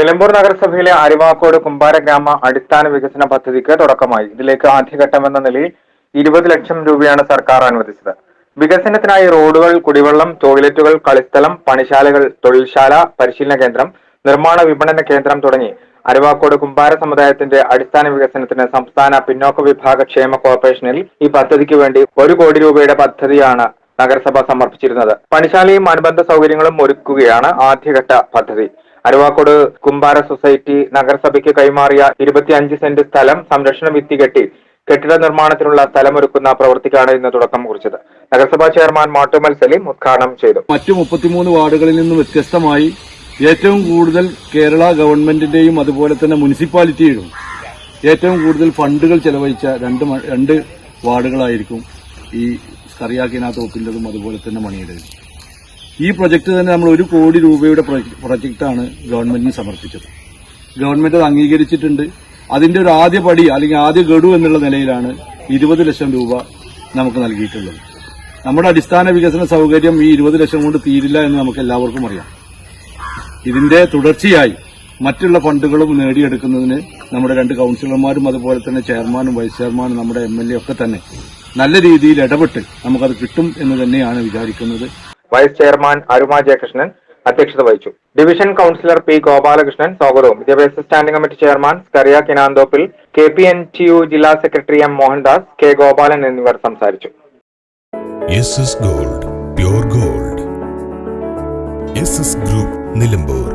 നിലമ്പൂർ നഗരസഭയിലെ അരിവാക്കോട് കുമ്പാര ഗ്രാമ അടിസ്ഥാന വികസന പദ്ധതിക്ക് തുടക്കമായി. ഇതിലേക്ക് ആദ്യഘട്ടമെന്ന നിലയിൽ 20 ലക്ഷം രൂപയാണ് സർക്കാർ അനുവദിച്ചത്. വികസനത്തിനായി റോഡുകൾ, കുടിവെള്ളം, ടോയ്ലറ്റുകൾ, കളിസ്ഥലം, പണിശാലകൾ, തൊഴിൽശാല, പരിശീലന കേന്ദ്രം, നിർമ്മാണ വിപണന കേന്ദ്രം തുടങ്ങി അരിവാക്കോട് കുമ്പാര സമുദായത്തിന്റെ അടിസ്ഥാന വികസനത്തിന് സംസ്ഥാന പിന്നോക്ക വിഭാഗ ക്ഷേമ കോർപ്പറേഷനിൽ ഈ പദ്ധതിക്ക് വേണ്ടി 1 കോടി രൂപയുടെ പദ്ധതിയാണ് നഗരസഭ സമർപ്പിച്ചിരുന്നത്. പണിശാലയും അനുബന്ധ സൗകര്യങ്ങളും ഒരുക്കുകയാണ് ആദ്യഘട്ട പദ്ധതി. അരിവാക്കോട് കുമ്പാര സൊസൈറ്റി നഗരസഭയ്ക്ക് കൈമാറിയ 25 സെന്റ് സ്ഥലം സംരക്ഷണ ഭിത്തി കെട്ടി കെട്ടിട നിർമ്മാണത്തിനുള്ള സ്ഥലമൊരുക്കുന്ന പ്രവൃത്തിക്കാണ് ഇന്ന് തുടക്കം കുറിച്ചത്. നഗരസഭാ ചെയർമാൻ മാട്ടുമൽ സലീം ഉദ്ഘാടനം ചെയ്തു. മറ്റു 33 വാർഡുകളിൽ നിന്നും വ്യത്യസ്തമായി ഏറ്റവും കൂടുതൽ കേരള ഗവൺമെന്റിന്റെയും അതുപോലെ തന്നെ മുനിസിപ്പാലിറ്റിയിലും ഏറ്റവും കൂടുതൽ ഫണ്ടുകൾ ചെലവഴിച്ച രണ്ട് വാർഡുകളായിരിക്കും ഈ സ്കറിയാക്കിന തോപ്പിൻ്റെതും അതുപോലെ തന്നെ മണിയുടേതും. ഈ പ്രൊജക്ട് തന്നെ നമ്മൾ 1 കോടി രൂപയുടെ പ്രൊജക്ടാണ് ഗവൺമെന്റിന് സമർപ്പിച്ചത്. ഗവൺമെന്റ് അത് അംഗീകരിച്ചിട്ടുണ്ട്. അതിന്റെ ഒരു ആദ്യ പടി അല്ലെങ്കിൽ ആദ്യ ഗഡു എന്നുള്ള നിലയിലാണ് 20 ലക്ഷം രൂപ നമുക്ക് നൽകിയിട്ടുള്ളത്. നമ്മുടെ അടിസ്ഥാന വികസന സൗകര്യം ഈ 20 ലക്ഷം കൊണ്ട് തീരില്ല എന്ന് നമുക്ക് എല്ലാവർക്കും അറിയാം. ഇതിന്റെ തുടർച്ചയായി മറ്റുള്ള ഫണ്ടുകളും നേടിയെടുക്കുന്നതിന് നമ്മുടെ 2 കൌൺസിലർമാരും അതുപോലെ തന്നെ ചെയർമാനും വൈസ് ചെയർമാനും നമ്മുടെ MLA ഒക്കെ തന്നെ നല്ല രീതിയിൽ ഇടപെട്ട് നമുക്കത് കിട്ടും എന്ന് തന്നെയാണ് വിചാരിക്കുന്നത്. വൈസ് ചെയർമാൻ അരുമ ജയകൃഷ്ണൻ അധ്യക്ഷത വഹിച്ചു. ഡിവിഷൻ കൌൺസിലർ പി ഗോപാലകൃഷ്ണൻ സ്വാഗതവും, വിദ്യാഭ്യാസ standing committee chairman Skaria Kinanthoppil, KPNTU ജില്ലാ secretary M Mohandas, K Gopalan എന്നിവർ സംസാരിച്ചു. SS Gold, Pure Gold. SS Group, Nilambur.